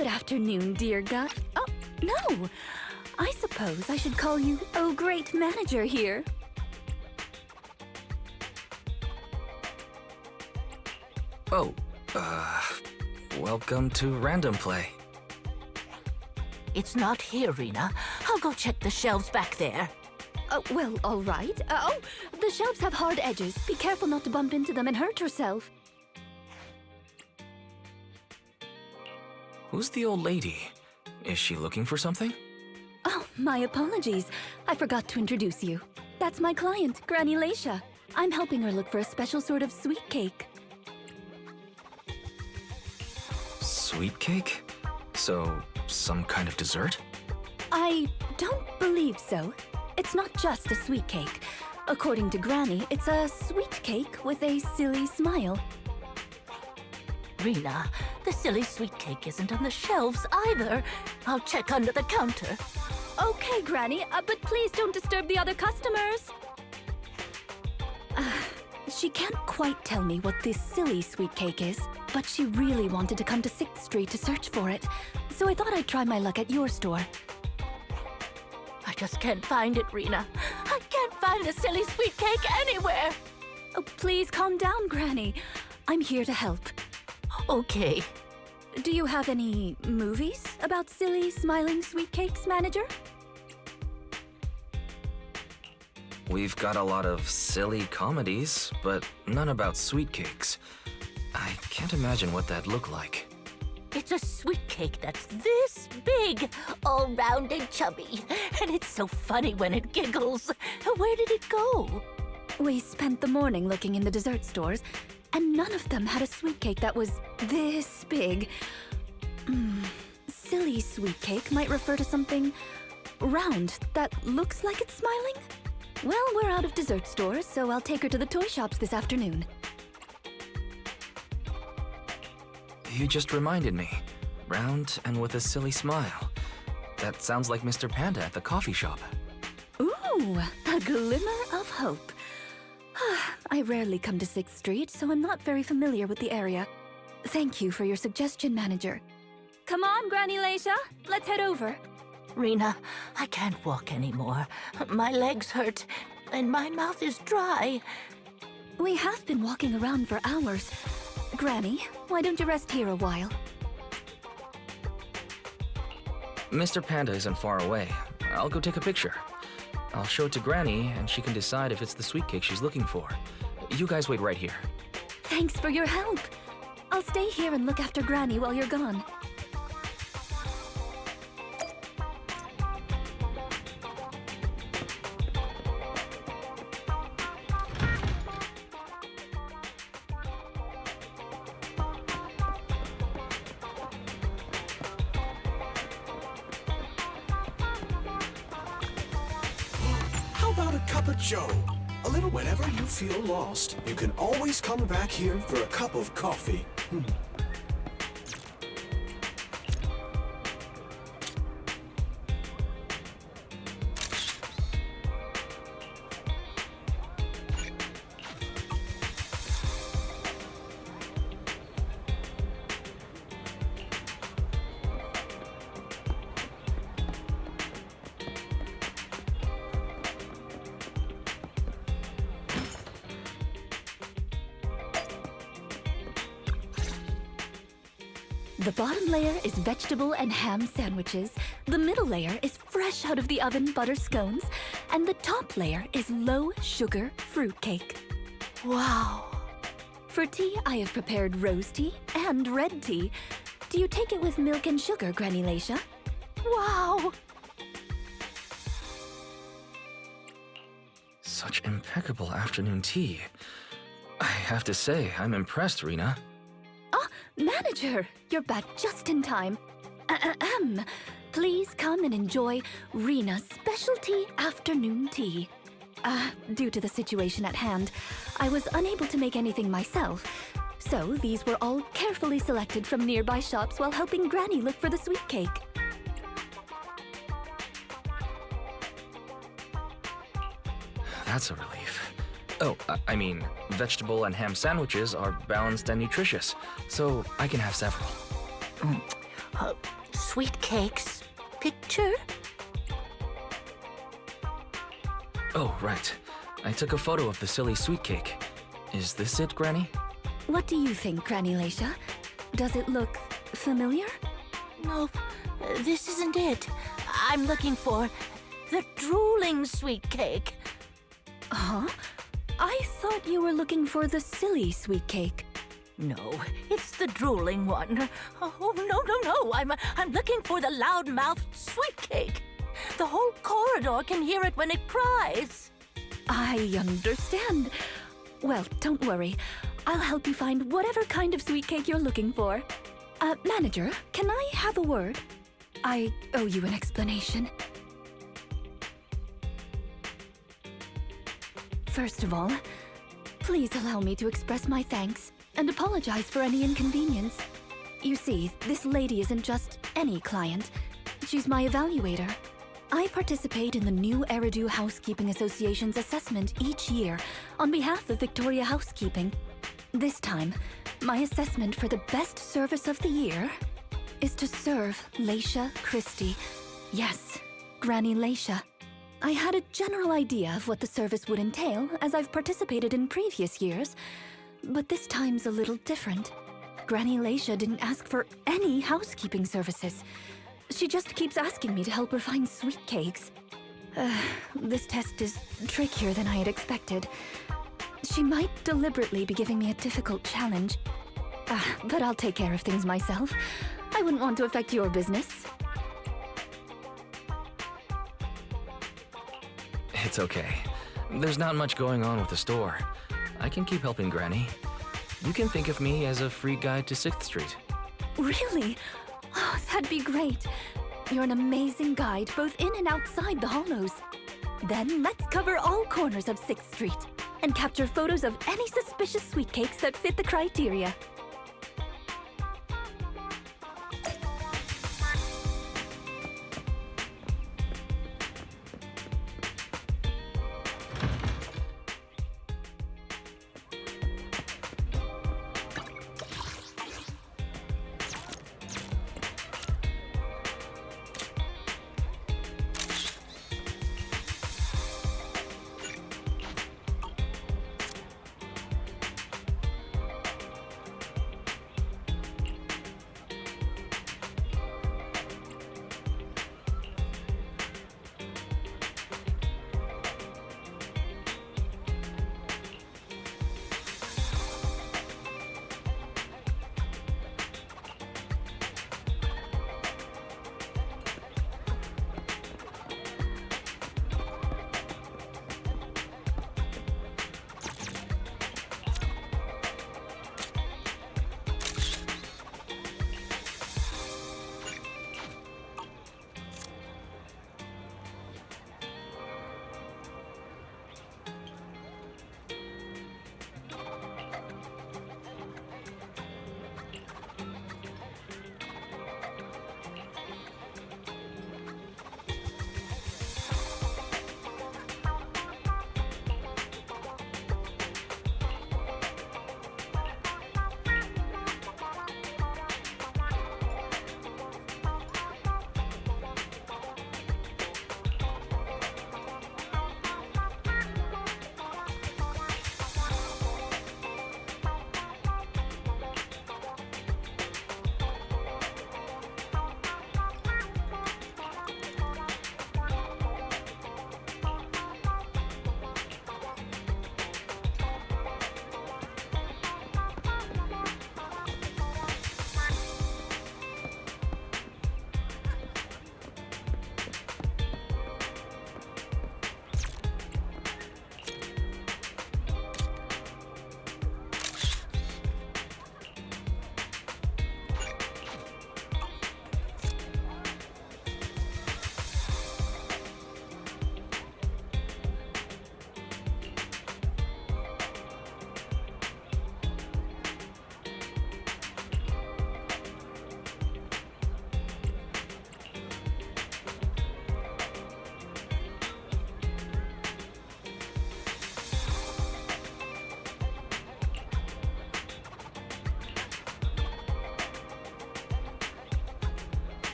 Good afternoon, dear God. Oh, no. I suppose I should call you, oh, great manager here. Oh, welcome to Random Play. It's not here, Rina. I'll go check the shelves back there. Oh, well, all right. Oh, the shelves have hard edges. Be careful not to bump into them and hurt yourself. Who's the old lady? Is she looking for something? Oh, my apologies. I forgot to introduce you. That's my client, Granny Leisha. I'm helping her look for a special sort of sweet cake. Sweet cake? So, some kind of dessert? I don't believe so. It's not just a sweet cake. According to Granny, it's a sweet cake with a silly smile. Rina, the silly sweet cake isn't on the shelves either. I'll check under the counter. Okay, Granny, but please don't disturb the other customers. She can't quite tell me what this silly sweet cake is, but she really wanted to come to 6th Street to search for it, so I thought I'd try my luck at your store. I just can't find it, Rina. I can't find the silly sweet cake anywhere. Oh, please calm down, Granny. I'm here to help. Okay. Do you have any movies about silly, smiling sweet cakes, manager? We've got a lot of silly comedies, but none about sweet cakes. I can't imagine what that'd look like. It's a sweet cake that's this big, all round and chubby. And it's so funny when it giggles. Where did it go? We spent the morning looking in the dessert stores, and none of them had a sweet cake that was this big. Silly sweet cake might refer to something round that looks like it's smiling? Well, we're out of dessert stores, so I'll take her to the toy shops this afternoon. You just reminded me. Round and with a silly smile. That sounds like Mr. Panda at the coffee shop. Ooh, a glimmer of hope. I rarely come to 6th Street, so I'm not very familiar with the area. Thank you for your suggestion, manager. Come on, Granny Leisha. Let's head over. Rina, I can't walk anymore. My legs hurt, and my mouth is dry. We have been walking around for hours. Granny, why don't you rest here a while? Mr. Panda isn't far away. I'll go take a picture. I'll show it to Granny, and she can decide if it's the sweet cake she's looking for. You guys wait right here. Thanks for your help. I'll stay here and look after Granny while you're gone. How about a cup of joe? A little whenever you feel lost, you can always come back here for a cup of coffee. The bottom layer is vegetable and ham sandwiches, the middle layer is fresh out of the oven butter scones, and the top layer is low-sugar fruitcake. Wow. For tea, I have prepared rose tea and red tea. Do you take it with milk and sugar, Granny Leisha? Wow. Such impeccable afternoon tea. I have to say, I'm impressed, Rina. Manager, you're back just in time. Please come and enjoy Rina's specialty afternoon tea. Due to the situation at hand, I was unable to make anything myself, so these were all carefully selected from nearby shops while helping Granny look for the sweet cake. That's a relief. Oh, I mean, vegetable and ham sandwiches are balanced and nutritious, so I can have several. Sweet cakes picture? Oh, right. I took a photo of the silly sweet cake. Is this it, Granny? What do you think, Granny Leisha? Does it look familiar? Nope, this isn't it. I'm looking for the drooling sweet cake. Huh? I thought you were looking for the silly sweet cake. No, it's the drooling one. Oh, no. I'm looking for the loud-mouthed sweet cake. The whole corridor can hear it when it cries. I understand. Well, don't worry. I'll help you find whatever kind of sweet cake you're looking for. Manager, can I have a word? I owe you an explanation. First of all, please allow me to express my thanks and apologize for any inconvenience. You see, this lady isn't just any client. She's my evaluator. I participate in the new Eridu Housekeeping Association's assessment each year on behalf of Victoria Housekeeping. This time, my assessment for the best service of the year is to serve Leisha Christie. Yes, Granny Leisha. I had a general idea of what the service would entail as I've participated in previous years, but this time's a little different. Granny Leisha didn't ask for any housekeeping services. She just keeps asking me to help her find sweet cakes. This test is trickier than I had expected. She might deliberately be giving me a difficult challenge. But I'll take care of things myself. I wouldn't want to affect your business. It's okay. There's not much going on with the store. I can keep helping Granny. You can think of me as a free guide to 6th Street. Really? Oh, that'd be great. You're an amazing guide, both in and outside the hollows. Then let's cover all corners of 6th Street and capture photos of any suspicious sweet cakes that fit the criteria.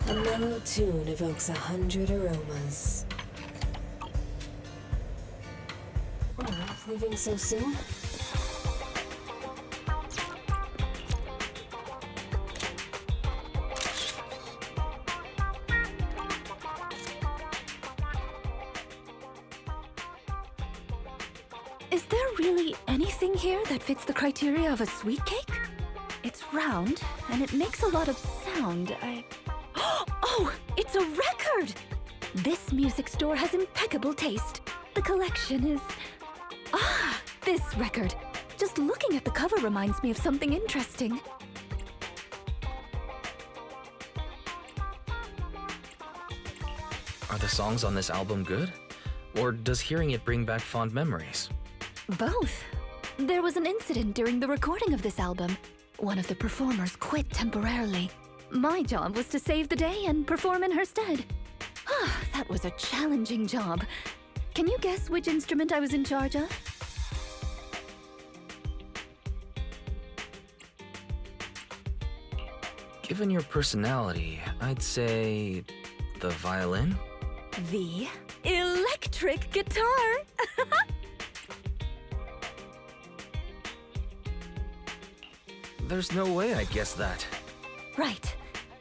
A mellow tune evokes 100 aromas. Oh, leaving so soon? Is there really anything here that fits the criteria of a sweet cake? It's round, and it makes a lot of sound. Oh, it's a record! This music store has impeccable taste. The collection is... Ah, this record. Just looking at the cover reminds me of something interesting. Are the songs on this album good? Or does hearing it bring back fond memories? Both. There was an incident during the recording of this album. One of the performers quit temporarily. My job was to save the day and perform in her stead. Ah, that was a challenging job. Can you guess which instrument I was in charge of? Given your personality, I'd say the violin? The electric guitar! There's no way I'd guess that. Right.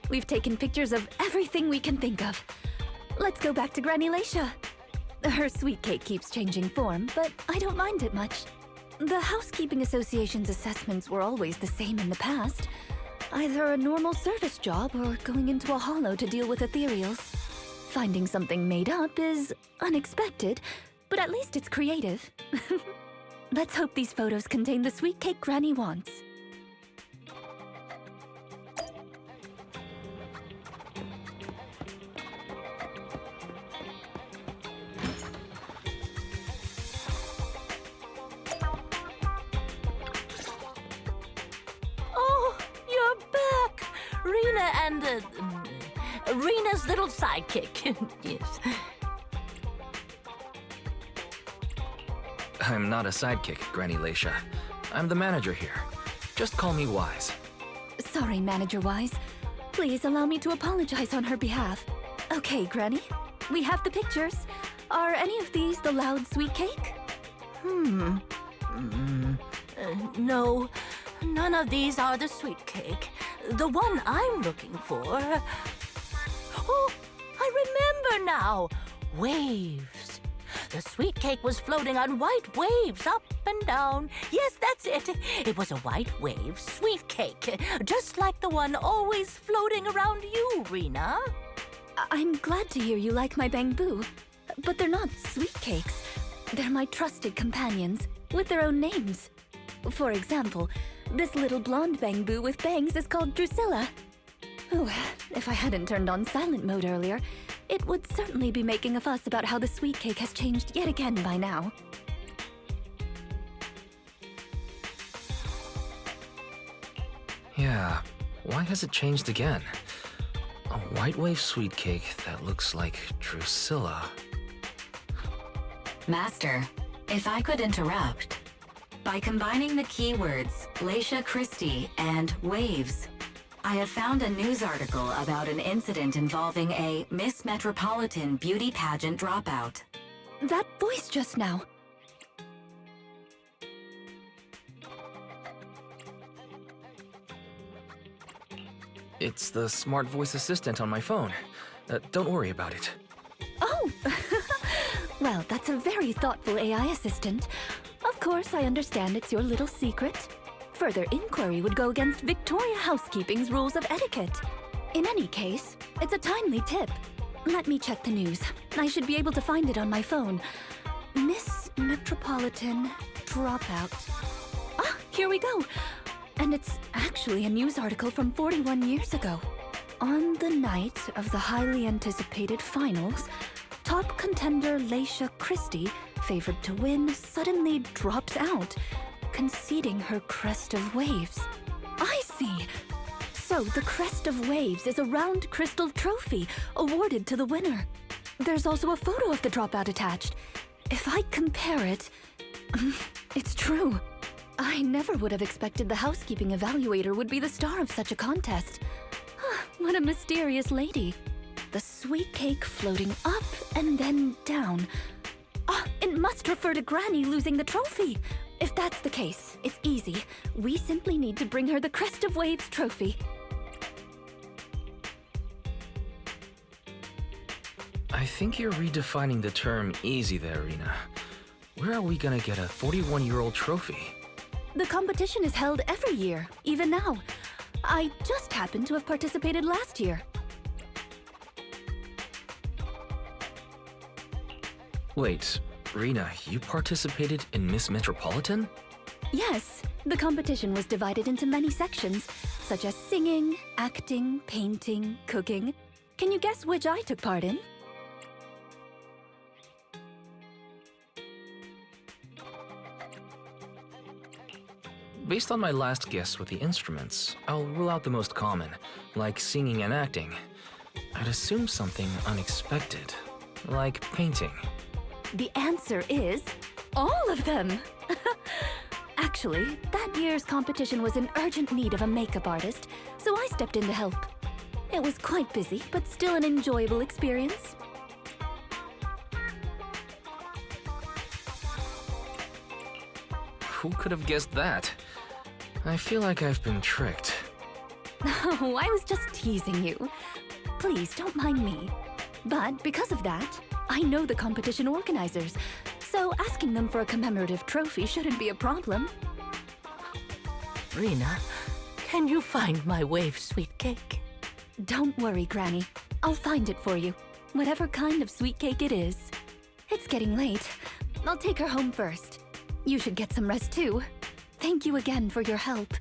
We've taken pictures of everything we can think of. Let's go back to Granny Leisha. Her sweet cake keeps changing form, but I don't mind it much. The Housekeeping Association's assessments were always the same in the past. Either a normal service job or going into a hollow to deal with ethereals. Finding something made up is unexpected, but at least it's creative. Let's hope these photos contain the sweet cake Granny wants. Oh, you're back! Rina and, Rina's little sidekick. Yes. I'm not a sidekick, Granny Leisha. I'm the manager here. Just call me Wise. Sorry, Manager Wise. Please allow me to apologize on her behalf. Okay, Granny. We have the pictures. Are any of these the loud sweet cake? No, none of these are the sweet cake. The one I'm looking for... Oh, I remember now. Waves. The sweet cake was floating on white waves up and down. Yes, that's it. It was a white wave sweet cake, just like the one always floating around you, Rina. I'm glad to hear you like my bamboo, but they're not sweet cakes. They're my trusted companions, with their own names. For example, this little blonde bamboo with bangs is called Drusilla. Ooh, if I hadn't turned on silent mode earlier, it would certainly be making a fuss about how the sweet cake has changed yet again by now. Yeah, why has it changed again? A white wave sweet cake that looks like Drusilla. Master, if I could interrupt. By combining the keywords Leisha Christie and waves, I have found a news article about an incident involving a Miss Metropolitan beauty pageant dropout. That voice just now. It's the smart voice assistant on my phone. Don't worry about it. Oh! Well, that's a very thoughtful AI assistant. Of course, I understand it's your little secret. Further inquiry would go against Victoria Housekeeping's rules of etiquette. In any case, it's a timely tip. Let me check the news. I should be able to find it on my phone. Miss Metropolitan dropout. Ah, here we go. And it's actually a news article from 41 years ago. On the night of the highly anticipated finals, top contender Leisha Christie, favored to win, suddenly drops out, conceding her crest of waves. I see. So the crest of waves is a round crystal trophy awarded to the winner. There's also a photo of the dropout attached. If I compare it, it's true. I never would have expected the housekeeping evaluator would be the star of such a contest. What a mysterious lady. The sweet cake floating up and then down. Ah, it must refer to Granny losing the trophy. If that's the case, it's easy. We simply need to bring her the Crest of Waves trophy. I think you're redefining the term easy there, Rina. Where are we gonna get a 41-year-old trophy? The competition is held every year, even now. I just happened to have participated last year. Wait, Rina, you participated in Miss Metropolitan? Yes, the competition was divided into many sections, such as singing, acting, painting, cooking. Can you guess which I took part in? Based on my last guess with the instruments, I'll rule out the most common, like singing and acting. I'd assume something unexpected, like painting. The answer is all of them! Actually, that year's competition was in urgent need of a makeup artist, so I stepped in to help. It was quite busy, but still an enjoyable experience. Who could have guessed that? I feel like I've been tricked. Oh, I was just teasing you. Please, don't mind me. But because of that, I know the competition organizers, so asking them for a commemorative trophy shouldn't be a problem. Rina, can you find my wave sweet cake? Don't worry, Granny. I'll find it for you, whatever kind of sweet cake it is. It's getting late. I'll take her home first. You should get some rest too. Thank you again for your help.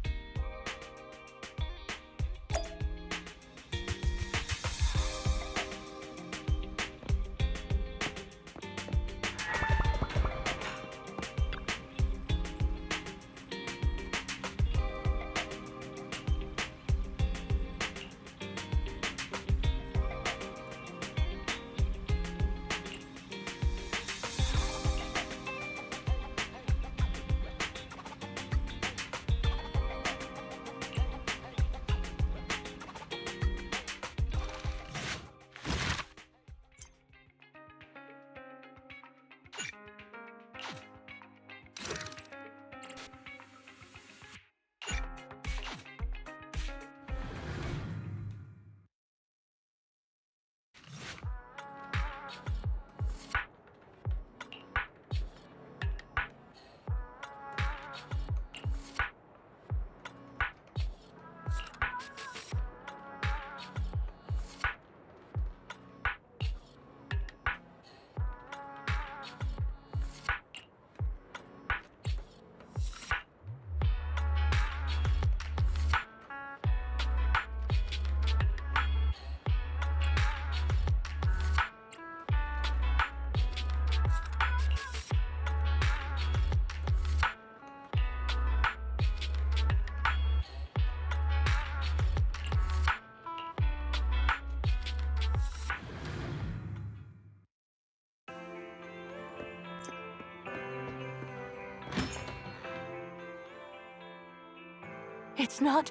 It's not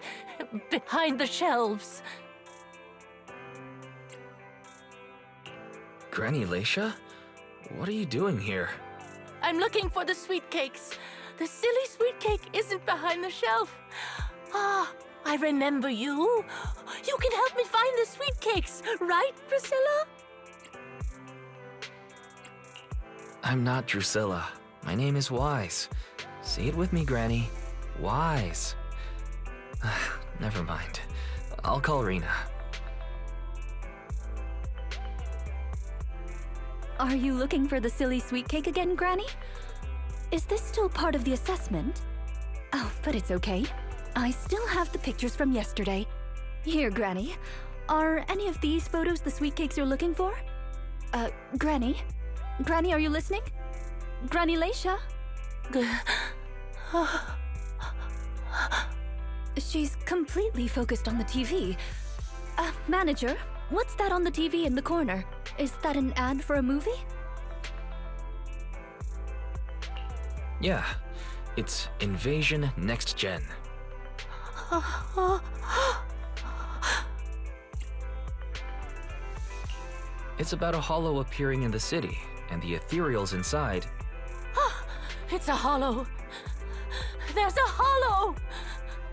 behind the shelves. Granny Leisha? What are you doing here? I'm looking for the sweet cakes. The silly sweet cake isn't behind the shelf. Ah, I remember you. You can help me find the sweet cakes, right, Priscilla? I'm not Drusilla. My name is Wise. Say it with me, Granny. Wise. Never mind. I'll call Rina. Are you looking for the silly sweet cake again, Granny? Is this still part of the assessment? Oh, but it's okay. I still have the pictures from yesterday. Here, Granny. Are any of these photos the sweet cakes you're looking for? Granny? Granny, are you listening? Granny Leisha? She's completely focused on the TV. Manager, what's that on the TV in the corner? Is that an ad for a movie? Yeah, it's Invasion Next Gen. It's about a hollow appearing in the city, and the ethereals inside. It's a hollow. There's a hollow!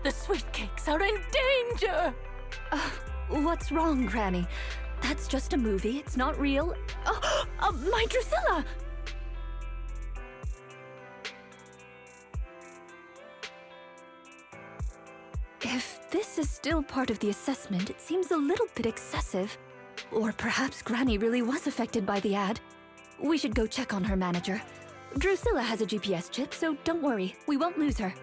The sweet cakes are in danger! What's wrong, Granny? That's just a movie, it's not real. My Drusilla! If this is still part of the assessment, it seems a little bit excessive. Or perhaps Granny really was affected by the ad. We should go check on her manager. Drusilla has a GPS chip, so don't worry, we won't lose her.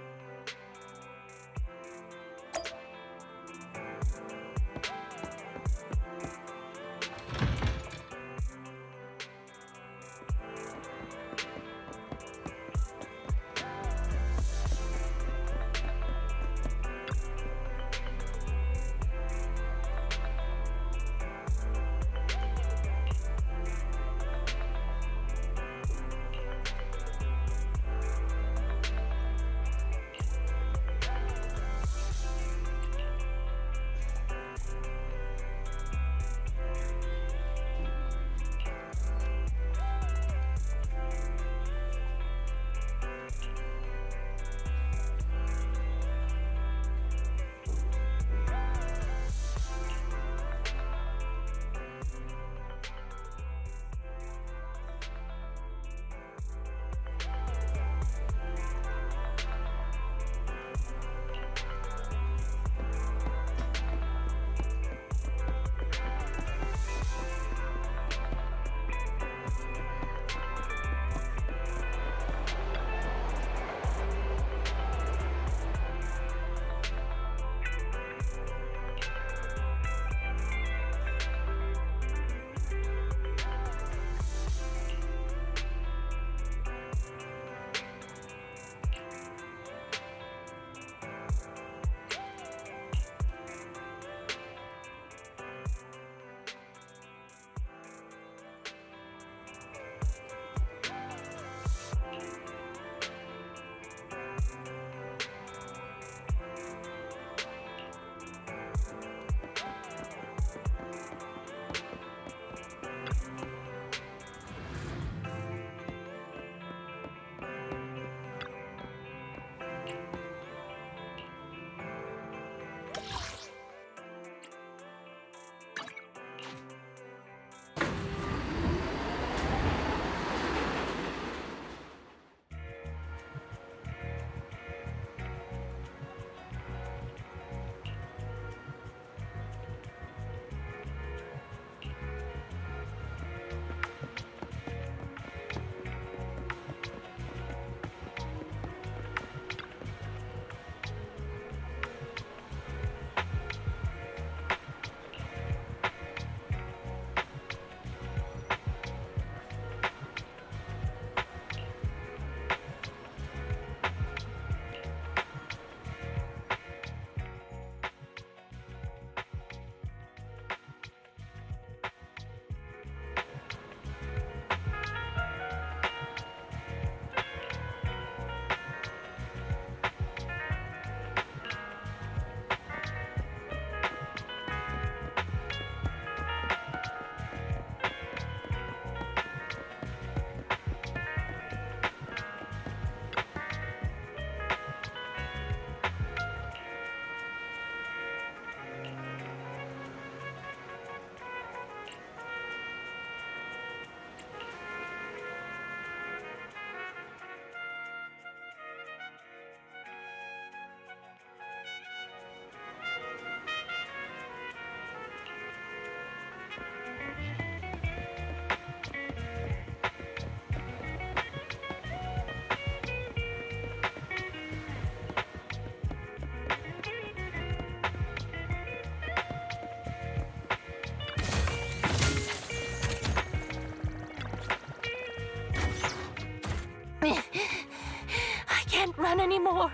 I can't run anymore.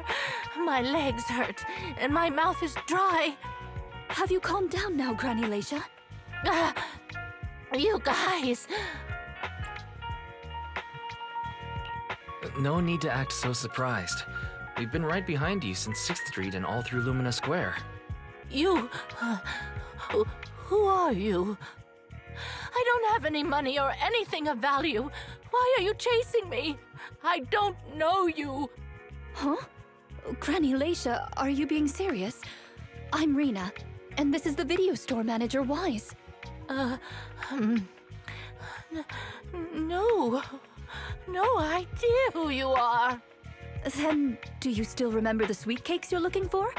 My legs hurt, and my mouth is dry. Have you calmed down now, Granny Leisha? You guys. No need to act so surprised. We've been right behind you since 6th Street and all through Lumina Square. You... who are you? I don't have any money or anything of value. Why are you chasing me? I don't know you. Huh? Granny Leisha, are you being serious? I'm Rina, and this is the video store manager, Wise. No. No idea who you are. Then, do you still remember the sweet cakes you're looking for?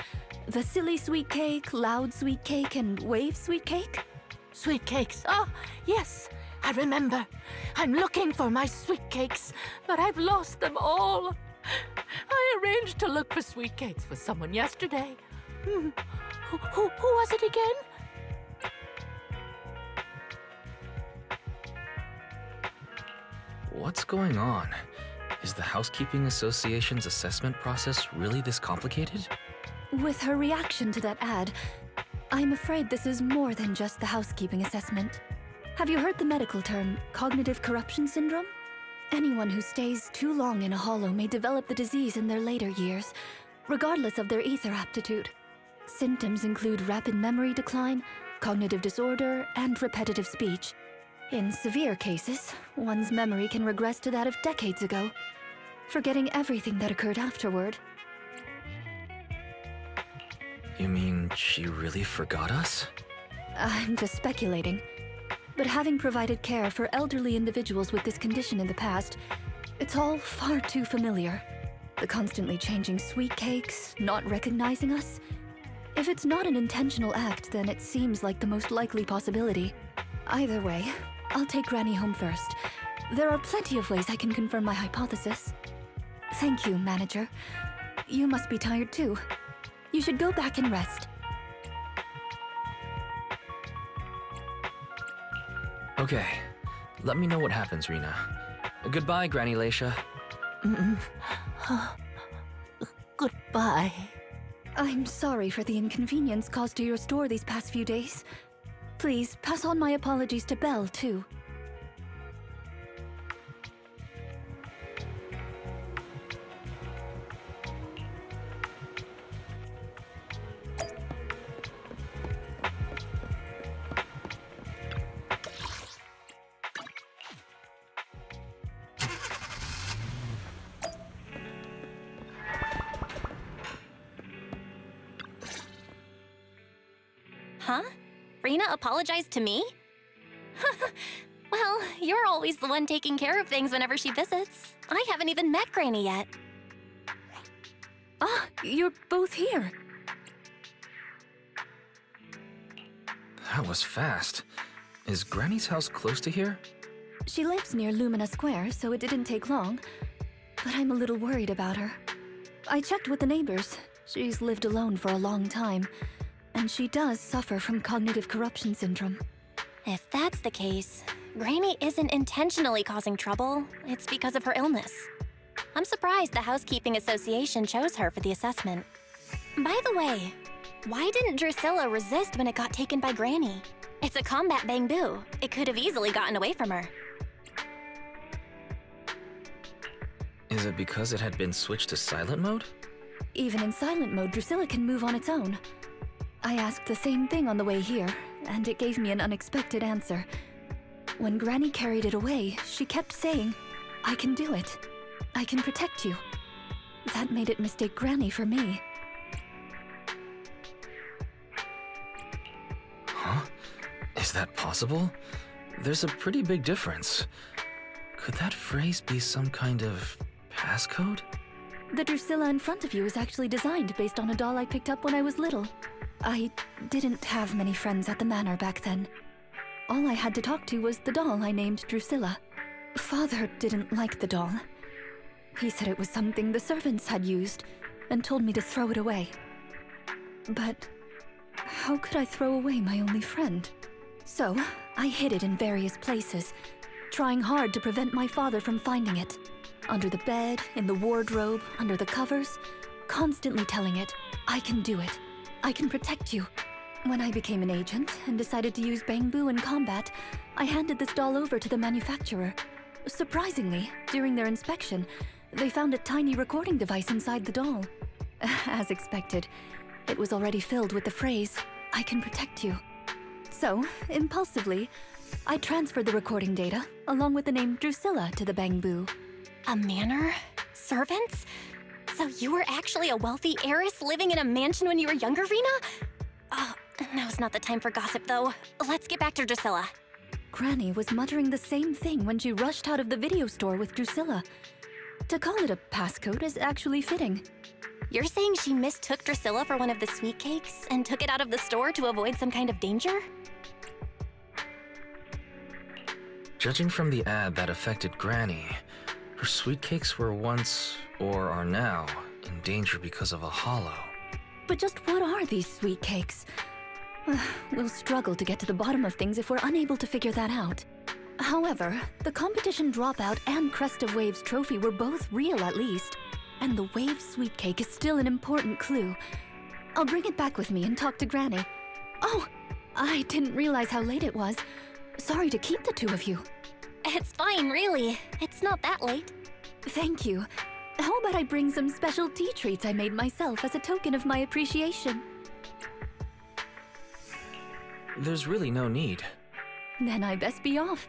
The silly sweet cake, loud sweet cake, and wave sweet cake? Sweet cakes. Ah, yes, I remember. I'm looking for my sweet cakes, but I've lost them all. I arranged to look for sweet cakes with someone yesterday. Who was it again? What's going on? Is the Housekeeping Association's assessment process really this complicated? With her reaction to that ad, I'm afraid this is more than just the housekeeping assessment. Have you heard the medical term, cognitive corruption syndrome? Anyone who stays too long in a hollow may develop the disease in their later years, regardless of their ether aptitude. Symptoms include rapid memory decline, cognitive disorder, and repetitive speech. In severe cases, one's memory can regress to that of decades ago, forgetting everything that occurred afterward. You mean she really forgot us? I'm just speculating. But having provided care for elderly individuals with this condition in the past, it's all far too familiar. The constantly changing sweet cakes, not recognizing us. If it's not an intentional act, then it seems like the most likely possibility. Either way, I'll take Granny home first. There are plenty of ways I can confirm my hypothesis. Thank you, Manager. You must be tired too. You should go back and rest. Okay, let me know what happens, Rina. Goodbye, Granny Leisha. Goodbye. I'm sorry for the inconvenience caused to your store these past few days. Please, pass on my apologies to Belle, too. Huh? Rina apologized to me? Well, you're always the one taking care of things whenever she visits. I haven't even met Granny yet. Ah, you're both here. That was fast. Is Granny's house close to here? She lives near Lumina Square, so it didn't take long. But I'm a little worried about her. I checked with the neighbors. She's lived alone for a long time. And she does suffer from cognitive corruption syndrome. If that's the case, Granny isn't intentionally causing trouble. It's because of her illness. I'm surprised the Housekeeping Association chose her for the assessment. By the way, why didn't Drusilla resist when it got taken by Granny? It's a combat bamboo. It could have easily gotten away from her. Is it because it had been switched to silent mode? Even in silent mode, Drusilla can move on its own. I asked the same thing on the way here, and it gave me an unexpected answer. When Granny carried it away, she kept saying, "I can do it. I can protect you." That made it mistake Granny for me. Huh? Is that possible? There's a pretty big difference. Could that phrase be some kind of passcode? The Drusilla in front of you is actually designed based on a doll I picked up when I was little. I didn't have many friends at the manor back then. All I had to talk to was the doll I named Drusilla. Father didn't like the doll. He said it was something the servants had used, and told me to throw it away. But how could I throw away my only friend? So, I hid it in various places, trying hard to prevent my father from finding it. Under the bed, in the wardrobe, under the covers, constantly telling it, "I can do it. I can protect you." When I became an agent and decided to use bamboo in combat, I handed this doll over to the manufacturer. Surprisingly, during their inspection, they found a tiny recording device inside the doll. As expected, it was already filled with the phrase, "I can protect you." So, impulsively, I transferred the recording data, along with the name Drusilla, to the Bangbu. A manor? Servants? So you were actually a wealthy heiress living in a mansion when you were younger, Rina? Oh, now's not the time for gossip, though. Let's get back to Drusilla. Granny was muttering the same thing when she rushed out of the video store with Drusilla. To call it a passcode is actually fitting. You're saying she mistook Drusilla for one of the sweet cakes and took it out of the store to avoid some kind of danger? Judging from the ad that affected Granny, her sweet cakes were once, or are now, in danger because of a hollow. But just what are these sweet cakes? We'll struggle to get to the bottom of things if we're unable to figure that out. However, the competition dropout and Crest of Waves trophy were both real at least, and the Wave sweet cake is still an important clue. I'll bring it back with me and talk to Granny. Oh, I didn't realize how late it was. Sorry to keep the two of you. It's fine, really. It's not that late. Thank you. How about I bring some special tea treats I made myself as a token of my appreciation? There's really no need. Then I best be off.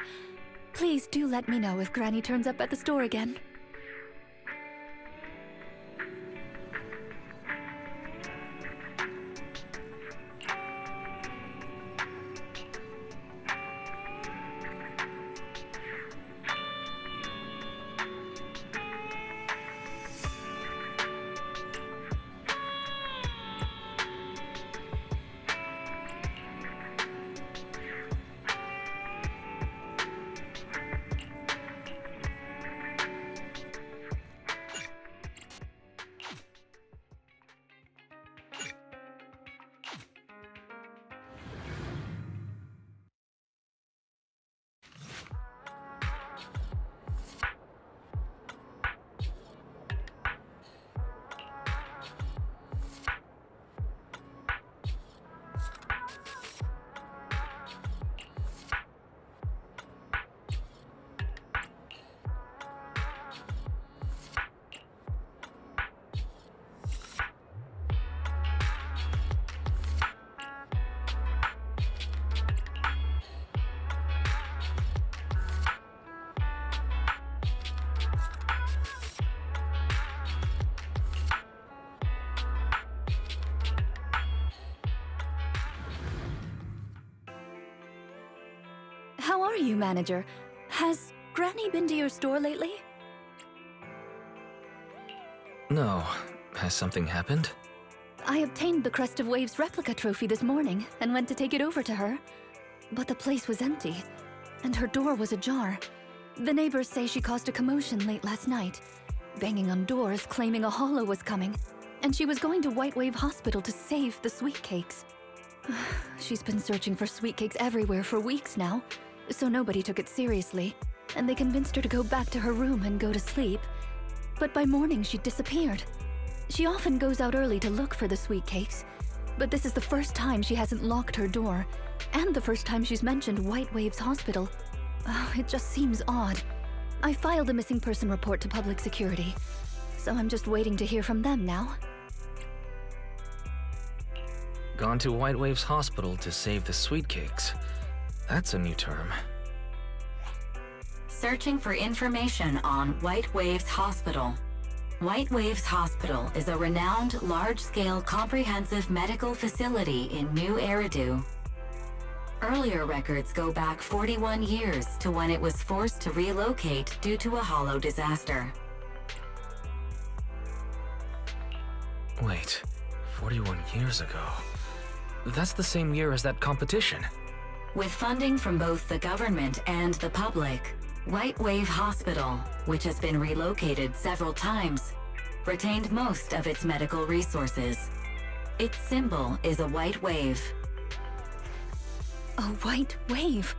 Please do let me know if Granny turns up at the store again. How are you, manager? Has Granny been to your store lately? No. Has something happened? I obtained the Crest of Waves replica trophy this morning and went to take it over to her. But the place was empty, and her door was ajar. The neighbors say she caused a commotion late last night, banging on doors claiming a hollow was coming, and she was going to White Wave Hospital to save the sweet cakes. She's been searching for sweet cakes everywhere for weeks now, so nobody took it seriously, and they convinced her to go back to her room and go to sleep. But by morning, she'd disappeared. She often goes out early to look for the sweet cakes, but this is the first time she hasn't locked her door, and the first time she's mentioned White Waves Hospital. It just seems odd. I filed a missing person report to public security, so I'm just waiting to hear from them now. Gone to White Waves Hospital to save the sweet cakes. That's a new term. Searching for information on White Waves Hospital. White Waves Hospital is a renowned, large-scale, comprehensive medical facility in New Eridu. Earlier records go back 41 years to when it was forced to relocate due to a hollow disaster. Wait, 41 years ago? That's the same year as that competition. With funding from both the government and the public, White Wave Hospital, which has been relocated several times, retained most of its medical resources. Its symbol is a white wave. A white wave?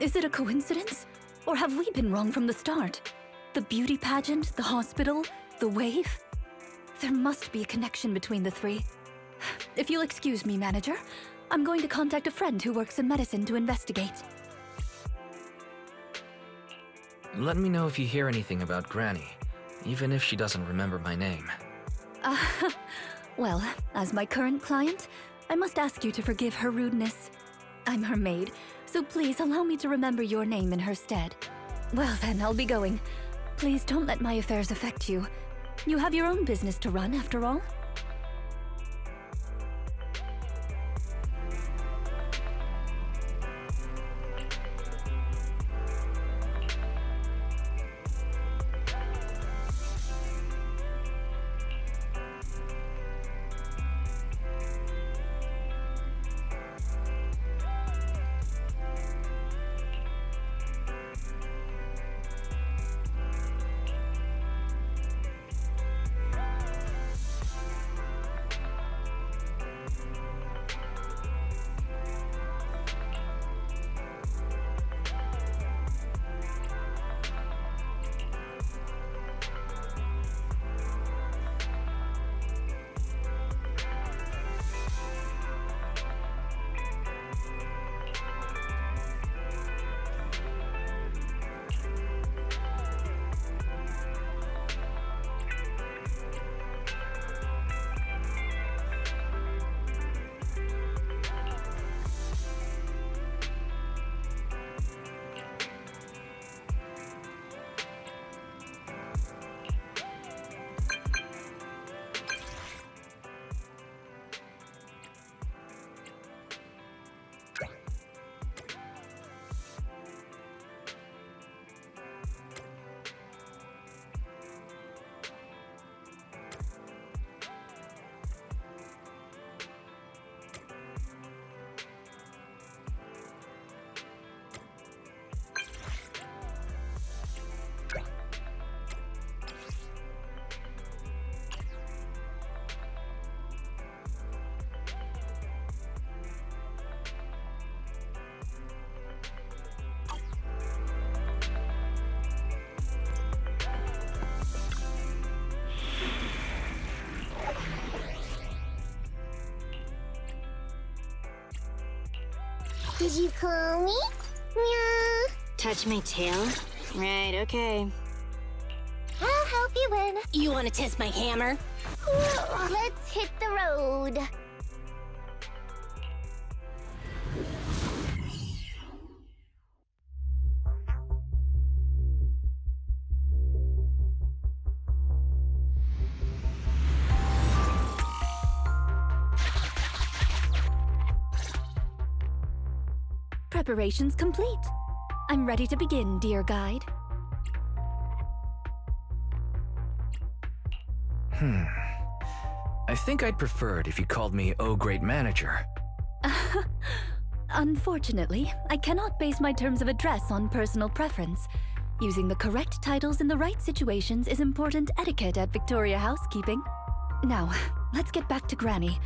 Is it a coincidence? Or have we been wrong from the start? The beauty pageant, the hospital, the wave? There must be a connection between the three. If you'll excuse me, manager, I'm going to contact a friend who works in medicine to investigate. Let me know if you hear anything about Granny, even if she doesn't remember my name. Well, as my current client, I must ask you to forgive her rudeness. I'm her maid, so please allow me to remember your name in her stead. Well then, I'll be going. Please don't let my affairs affect you. You have your own business to run, after all. Did you call me? Meow. Touch my tail? Right, okay. I'll help you win. You want to test my hammer? Let's hit the road. Preparations complete. I'm ready to begin, dear guide. I think I'd prefer it if you called me Oh Great Manager. Unfortunately, I cannot base my terms of address on personal preference. Using the correct titles in the right situations is important etiquette at Victoria Housekeeping. Now, let's get back to Granny.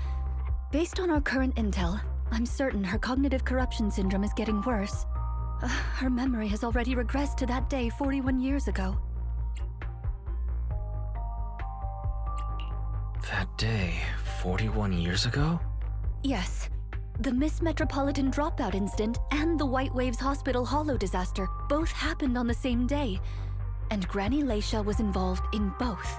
Based on our current intel, I'm certain her cognitive corruption syndrome is getting worse. Her memory has already regressed to that day 41 years ago. That day, 41 years ago? Yes. The Miss Metropolitan dropout incident and the White Waves Hospital Hollow disaster both happened on the same day, and Granny Leisha was involved in both.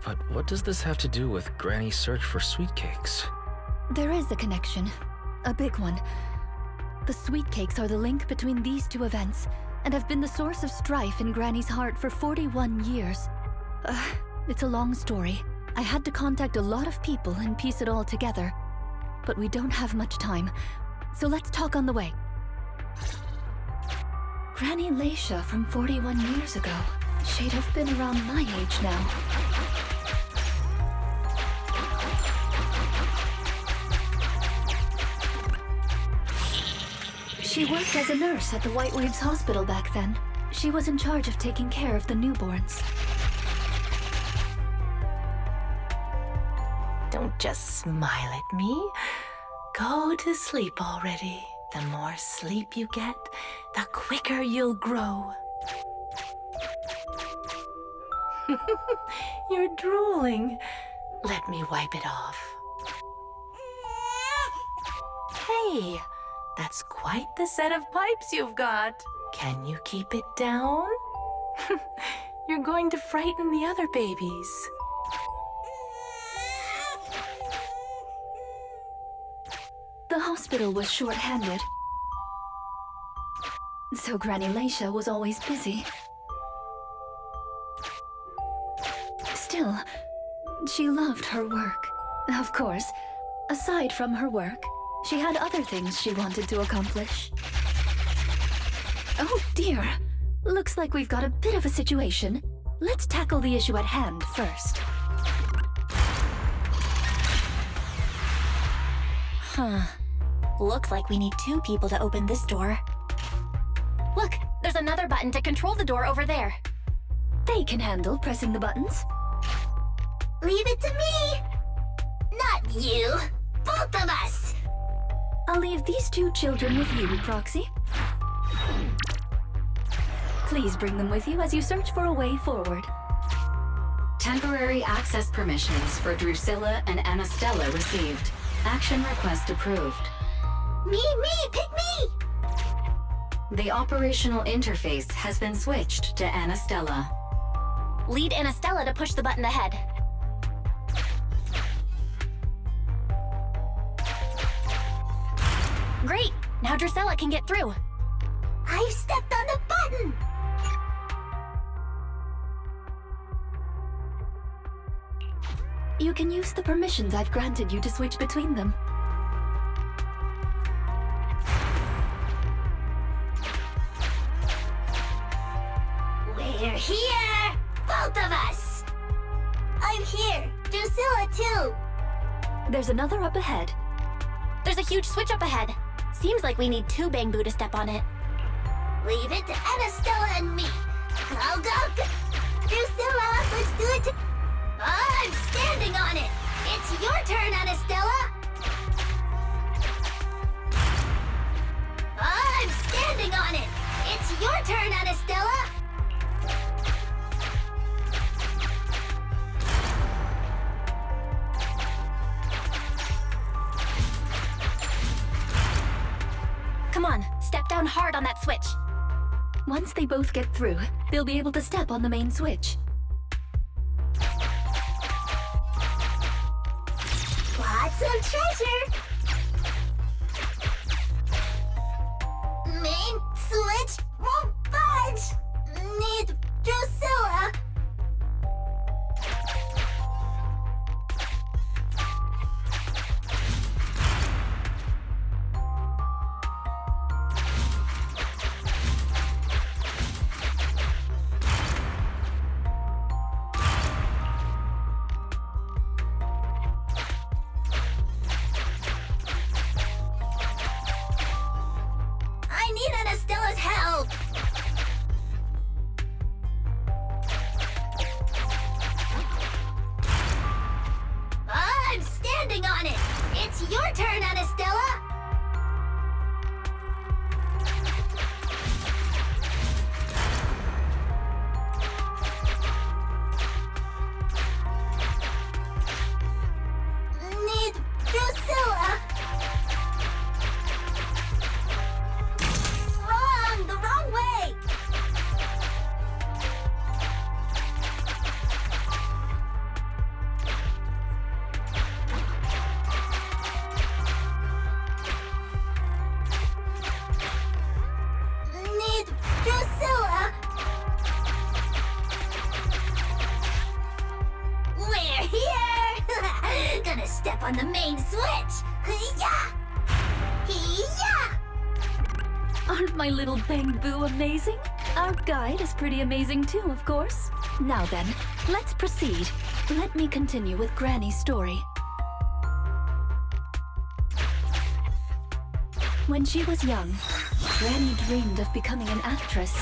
But what does this have to do with Granny's search for sweet cakes? There is a connection. A big one. The sweet cakes are the link between these two events, and have been the source of strife in Granny's heart for 41 years. It's a long story. I had to contact a lot of people and piece it all together. But we don't have much time, so let's talk on the way. Granny Leisha from 41 years ago. She'd have been around my age now. She worked as a nurse at the White Waves Hospital back then. She was in charge of taking care of the newborns. Don't just smile at me. Go to sleep already. The more sleep you get, the quicker you'll grow. You're drooling. Let me wipe it off. Hey, that's quite the set of pipes you've got. Can you keep it down? You're going to frighten the other babies. The hospital was short-handed, so Granny Leisha was always busy. Still, she loved her work. Of course, aside from her work, she had other things she wanted to accomplish. Oh dear, looks like we've got a bit of a situation. Let's tackle the issue at hand first. Huh. Looks like we need 2 people to open this door. Look, there's another button to control the door over there. They can handle pressing the buttons. Leave it to me! Not you! Both of us! I'll leave these 2 children with you, Proxy. Please bring them with you as you search for a way forward. Temporary access permissions for Drusilla and Anastella received. Action request approved. Me, pick me! The operational interface has been switched to Anastella. Lead Anastella to push the button ahead. Great! Now Drusilla can get through. I've stepped on the button! You can use the permissions I've granted you to switch between them. We're here! Both of us! I'm here! Drusilla too! There's another up ahead. There's a huge switch up ahead. Seems like we need 2 Bangbu to step on it. Leave it to Anastella and me! Go! Drusilla, let's do it I'm standing on it! It's your turn, Anastella! I'm standing on it! It's your turn, Anastella! Come on, step down hard on that switch. Once they both get through, they'll be able to step on the main switch. Lots of treasure! Main switch won't budge! Need Drusilla! I need Anastella's help! I'm standing on it! It's your turn, Anastella! Need Drusilla! Wrong! The wrong way! Need Drusilla! We're here! Gonna step on the main switch! Yeah! Yeah! Aren't my little Bangbu amazing? Our guide is pretty amazing too, of course. Now then, let's proceed. Let me continue with Granny's story. When she was young, Granny dreamed of becoming an actress.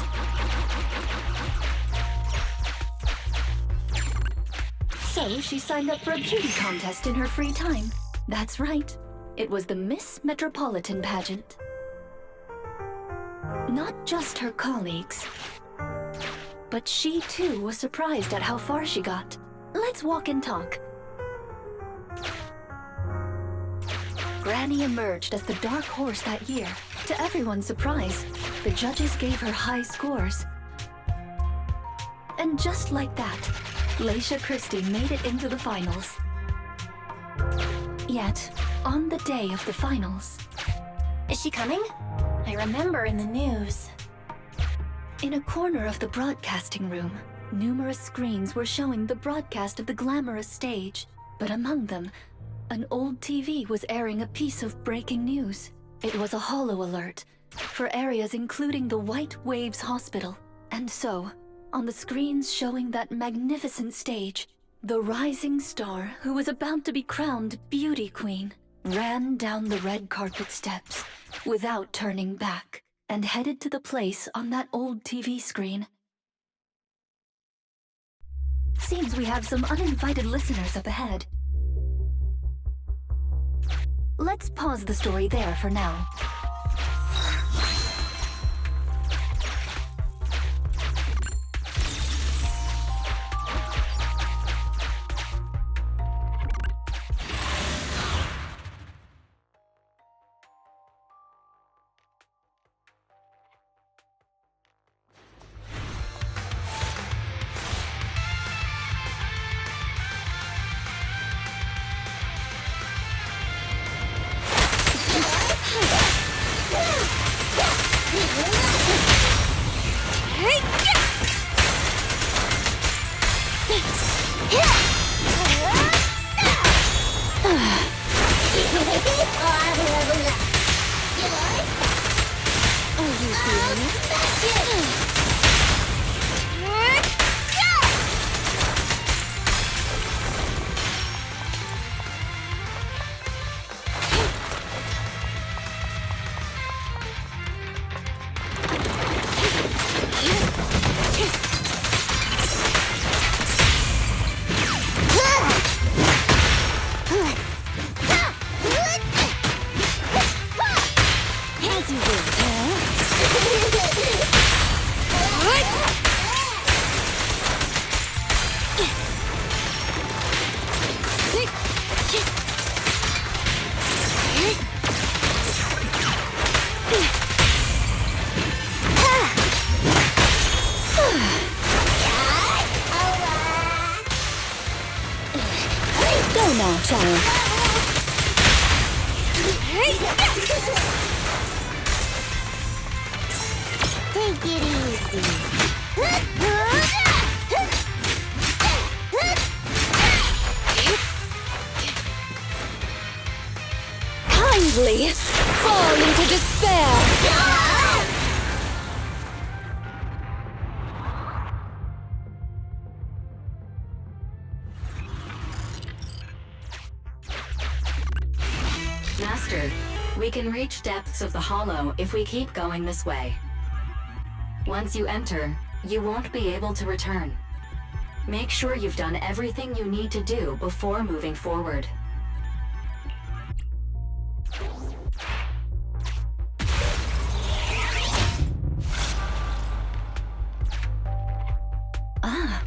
So she signed up for a beauty contest in her free time. That's right. It was the Miss Metropolitan pageant. Not just her colleagues, but she too was surprised at how far she got. Let's walk and talk. Granny emerged as the dark horse that year. To everyone's surprise, the judges gave her high scores. And just like that, Leisha Christie made it into the finals. Yet, on the day of the finals, Is she coming? I remember in the news. in a corner of the broadcasting room, numerous screens were showing the broadcast of the glamorous stage. But among them, an old TV was airing a piece of breaking news. It was a holo alert for areas including the White Waves Hospital. And so, on the screens showing that magnificent stage, the rising star who was about to be crowned Beauty Queen ran down the red carpet steps without turning back and headed to the place on that old TV screen. Seems we have some uninvited listeners up ahead. Let's pause the story there for now. Take it easy. Kindly fall into despair! Master, we can reach depths of the hollow if we keep going this way. Once you enter, you won't be able to return. Make sure you've done everything you need to do before moving forward. Ah,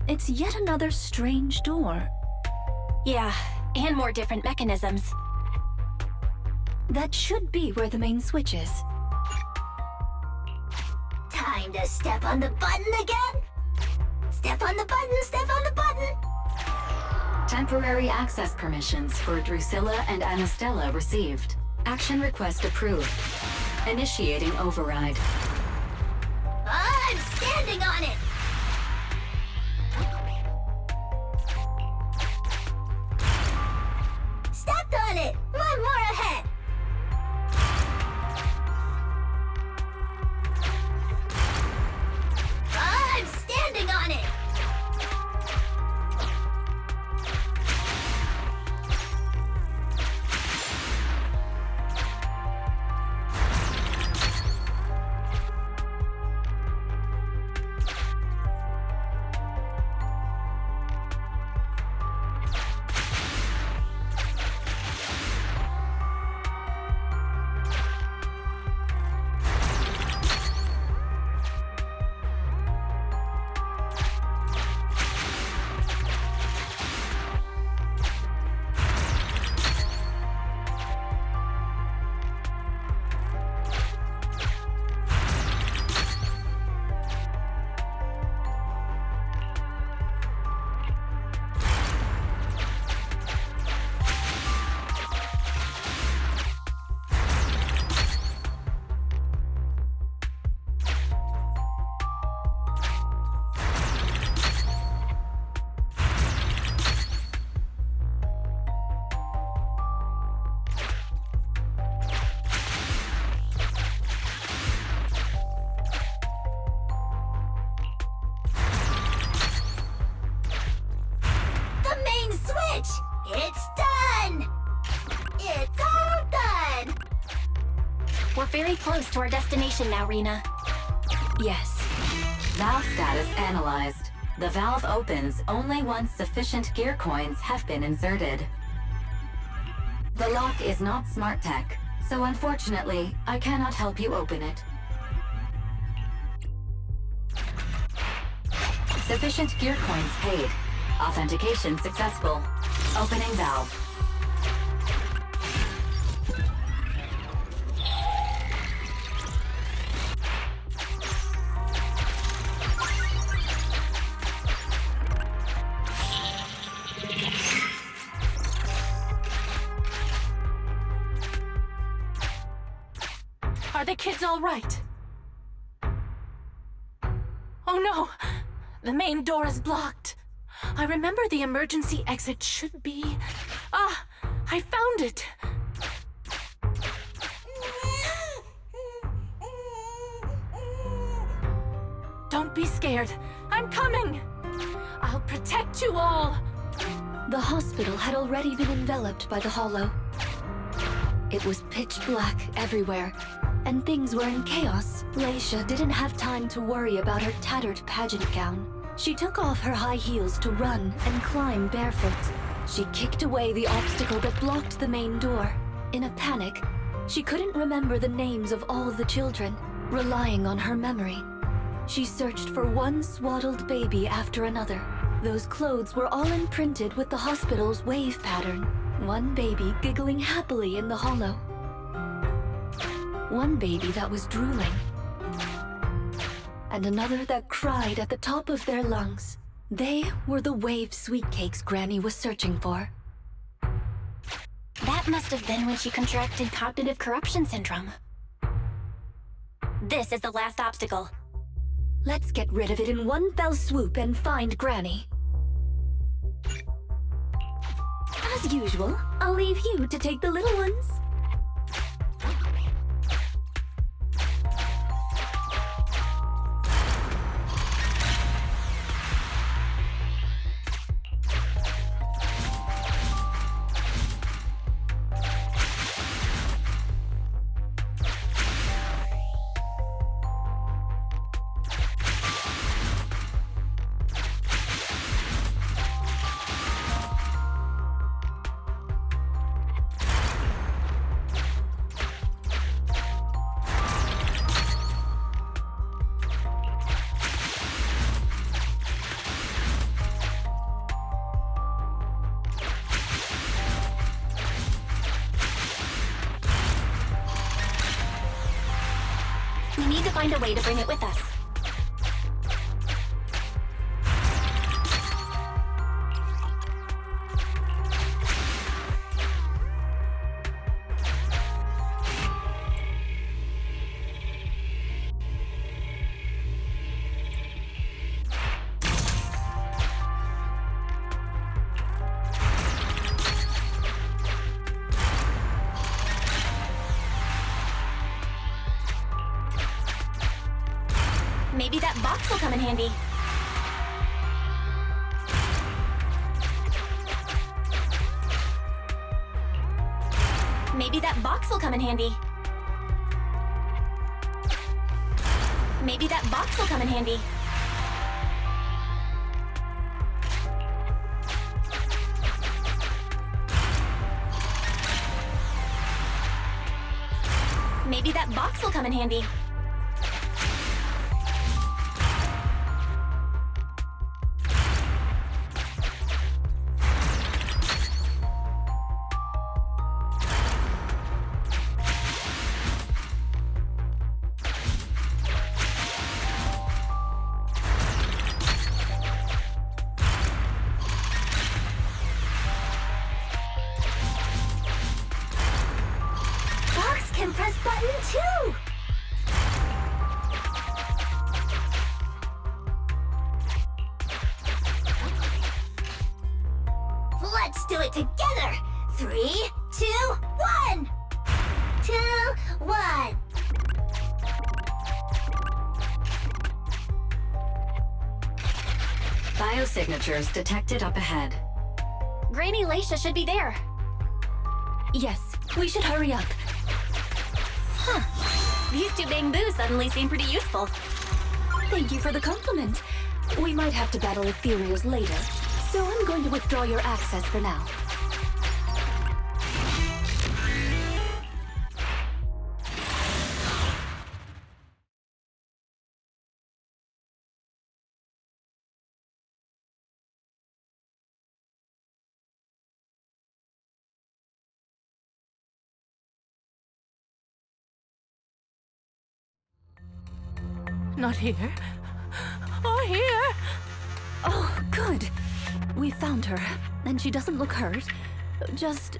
it's yet another strange door. Yeah, and more different mechanisms. That should be where the main switch is. Time to step on the button again? Step on the button, step on the button! Temporary access permissions for Drusilla and Anastella received. Action request approved. Initiating override. I'm standing on it! Stepped on it! One more ahead! I'm standing on it! We're very close to our destination now, Rina. Yes. Valve status analyzed. The valve opens only once sufficient gear coins have been inserted. The lock is not smart tech, so unfortunately, I cannot help you open it. Sufficient gear coins paid. Authentication successful. Opening valve. Are the kids all right? Oh no! The main door is blocked. I remember the emergency exit should be... Ah! I found it! Don't be scared. I'm coming! I'll protect you all! The hospital had already been enveloped by the hollow. It was pitch black everywhere, and things were in chaos. Leisha didn't have time to worry about her tattered pageant gown. She took off her high heels to run and climb barefoot. She kicked away the obstacle that blocked the main door. In a panic, she couldn't remember the names of all the children, relying on her memory. She searched for one swaddled baby after another. Those clothes were all imprinted with the hospital's wave pattern. One baby giggling happily in the hollow. One baby that was drooling. And another that cried at the top of their lungs. They were the wave sweet cakes Granny was searching for. That must have been when she contracted cognitive corruption syndrome. This is the last obstacle. Let's get rid of it in one fell swoop and find Granny. As usual, I'll leave you to take the little ones. We need to find a way to bring it with us. Maybe that box will come in handy. Maybe that box will come in handy. Maybe that box will come in handy. Maybe that box will come in handy. Can press button too! Let's do it together! 3, 2, 1! 2, 1! Biosignatures detected up ahead. Granny Leisha should be there. Yes, we should hurry up. These two bamboos suddenly seem pretty useful. Thank you for the compliment. We might have to battle ethereals later, so I'm going to withdraw your access for now. Not here. Or here. Oh, good. We found her, and she doesn't look hurt. Just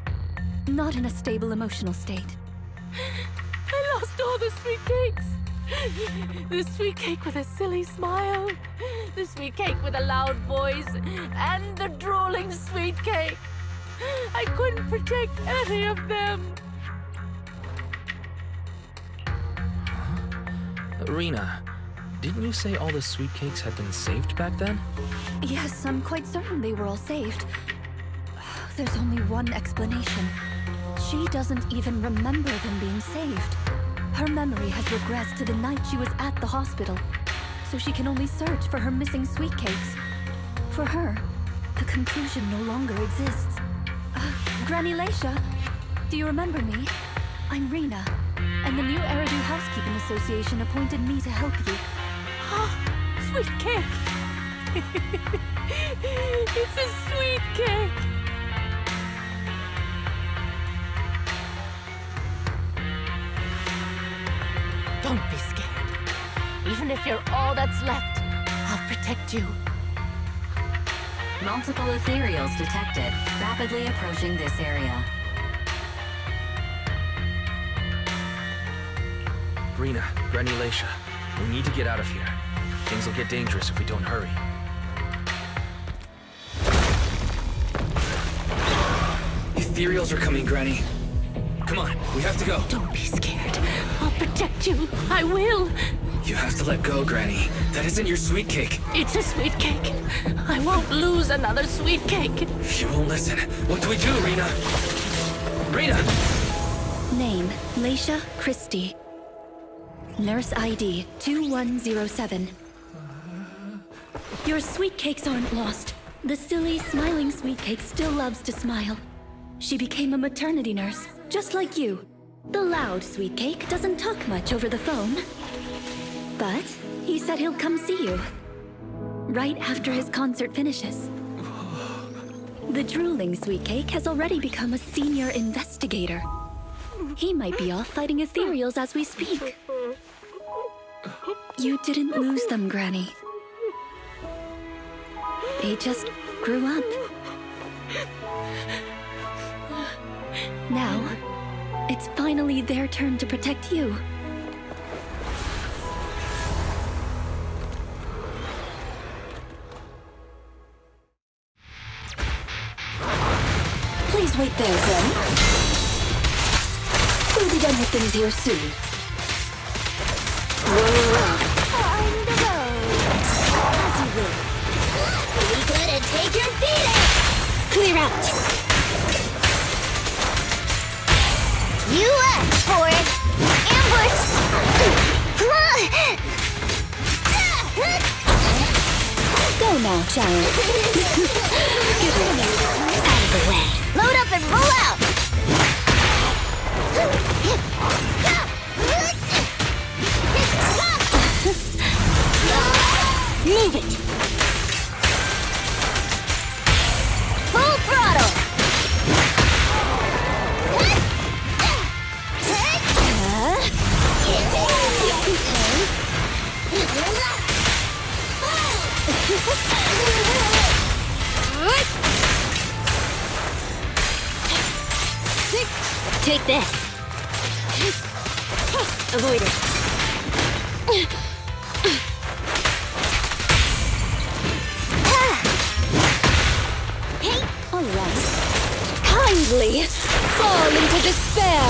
not in a stable emotional state. I lost all the sweet cakes. The sweet cake with a silly smile. The sweet cake with a loud voice. And the drooling sweet cake. I couldn't protect any of them. Rina, didn't you say all the sweet cakes had been saved back then? Yes, I'm quite certain they were all saved. There's only one explanation. She doesn't even remember them being saved. Her memory has regressed to the night she was at the hospital, so she can only search for her missing sweet cakes. For her, the conclusion no longer exists. Granny Leisha, do you remember me? I'm Rina, and the new Eridu Housekeeping Association appointed me to help you. Sweet cake. It's a sweet cake. Don't be scared. Even if you're all that's left, I'll protect you. Multiple ethereals detected, rapidly approaching this area. Rina, Granny Leisha, we need to get out of here. Things will get dangerous if we don't hurry. Ethereals are coming, Granny. Come on, we have to go. Don't be scared. I'll protect you. I will. You have to let go, Granny. That isn't your sweet cake. It's a sweet cake. I won't lose another sweet cake. She won't listen. What do we do, Rina? Rina! Name, Leisha Christie. Nurse ID 2107. Your sweet cakes aren't lost. The silly, smiling sweet cake still loves to smile. She became a maternity nurse, just like you. The loud sweet cake doesn't talk much over the phone. But he said he'll come see you. Right after his concert finishes. The drooling sweet cake has already become a senior investigator. He might be off fighting ethereals as we speak. You didn't lose them, Granny. They just grew up. Now, it's finally their turn to protect you. Please wait there, Gwen. We'll be done with things here soon. On the road. As you will. Be good and take your beating! Clear out! You asked for it! Ambush! Go now, child. Out of the way. Load up and roll out! Move it! Full throttle! Take this. Avoid it. All right. Kindly fall into despair.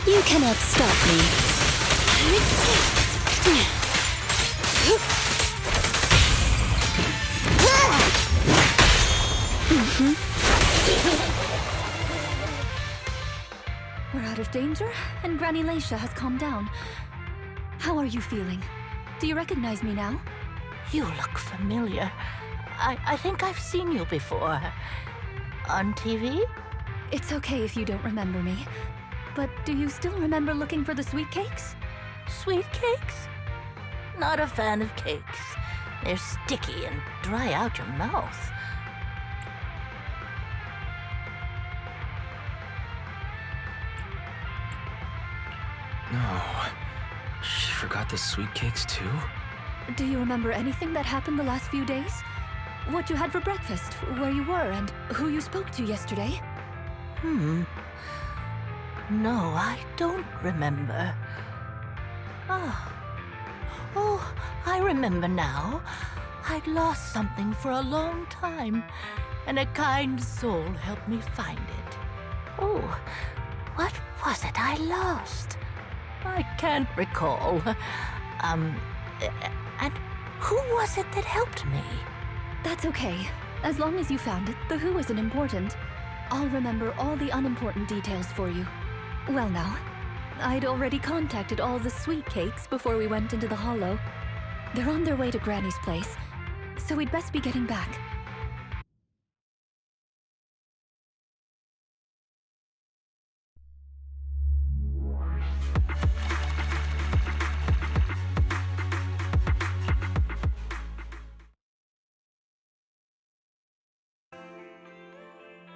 You cannot stop me. We're out of danger, and Granny Leisha has calmed down. How are you feeling? Do you recognize me now? You look familiar. I think I've seen you before. On TV? It's okay if you don't remember me. But do you still remember looking for the sweet cakes? Sweet cakes? Not a fan of cakes. They're sticky and dry out your mouth. No. She forgot the sweet cakes too? Do you remember anything that happened the last few days? What you had for breakfast, where you were, and who you spoke to yesterday? No, I don't remember. Oh, I remember now. I'd lost something for a long time, and a kind soul helped me find it. Oh, what was it I lost? I can't recall. And who was it that helped me? That's okay. As long as you found it, the who isn't important. I'll remember all the unimportant details for you. Well now, I'd already contacted all the sweet cakes before we went into the hollow. They're on their way to Granny's place, so we'd best be getting back.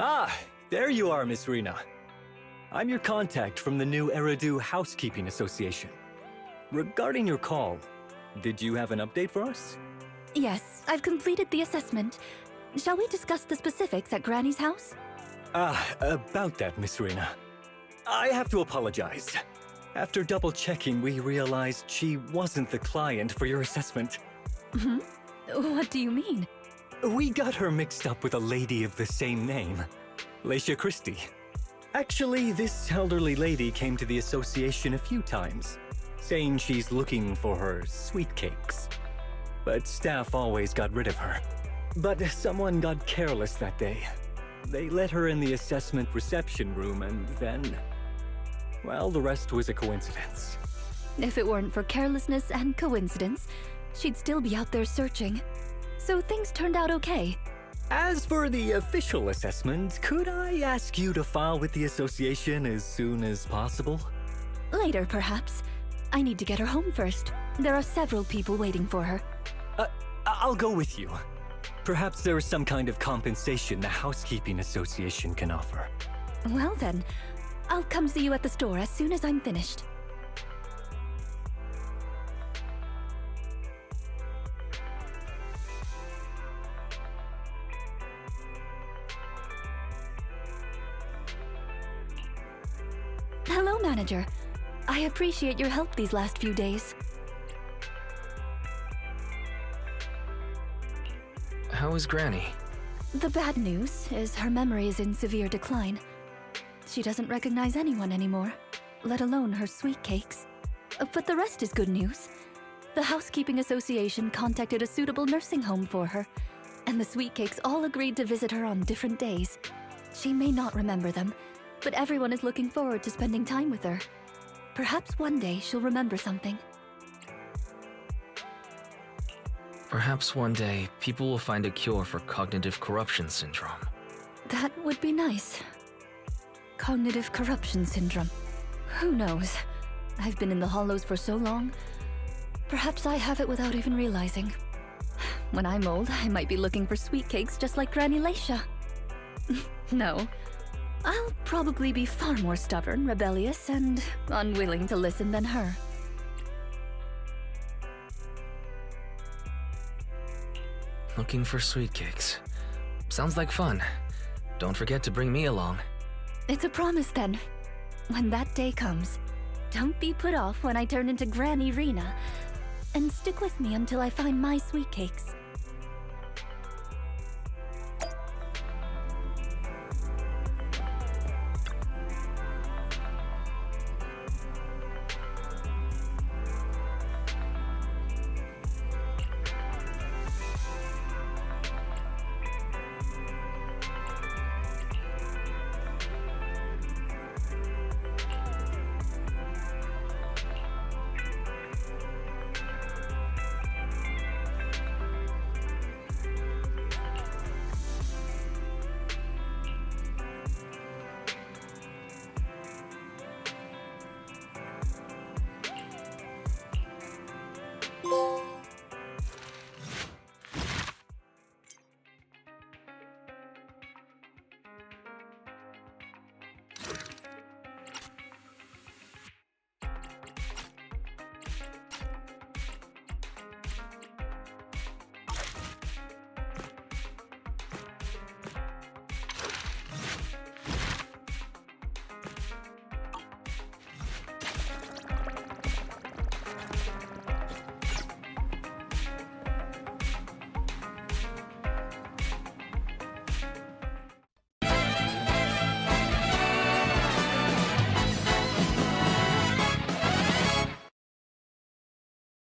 Ah, there you are, Miss Rina. I'm your contact from the new Eridu Housekeeping Association. Regarding your call, did you have an update for us? Yes, I've completed the assessment. Shall we discuss the specifics at Granny's house? About that, Miss Rina. I have to apologize. After double-checking, we realized she wasn't the client for your assessment. What do you mean? We got her mixed up with a lady of the same name, Leisha Christie. Actually, this elderly lady came to the association a few times, saying she's looking for her sweet cakes. But staff always got rid of her. But someone got careless that day. They let her in the assessment reception room and then... well, the rest was a coincidence. If it weren't for carelessness and coincidence, she'd still be out there searching. So things turned out okay. As for the official assessment, could I ask you to file with the association as soon as possible? Later, perhaps. I need to get her home first. There are several people waiting for her. I'll go with you. Perhaps there is some kind of compensation the Housekeeping Association can offer. Well then, I'll come see you at the store as soon as I'm finished. Hello, Manager. I appreciate your help these last few days. How is Granny? The bad news is her memory is in severe decline. She doesn't recognize anyone anymore, let alone her sweet cakes. But the rest is good news. The Housekeeping Association contacted a suitable nursing home for her, and the sweet cakes all agreed to visit her on different days. She may not remember them, but everyone is looking forward to spending time with her. Perhaps one day she'll remember something. Perhaps one day, people will find a cure for cognitive corruption syndrome. That would be nice. Cognitive corruption syndrome. Who knows? I've been in the hollows for so long. Perhaps I have it without even realizing. When I'm old, I might be looking for sweet cakes just like Granny Leisha. No. I'll probably be far more stubborn, rebellious, and unwilling to listen than her. Looking for sweet cakes. Sounds like fun. Don't forget to bring me along. It's a promise then. When that day comes, don't be put off when I turn into Granny Rina, and stick with me until I find my sweet cakes.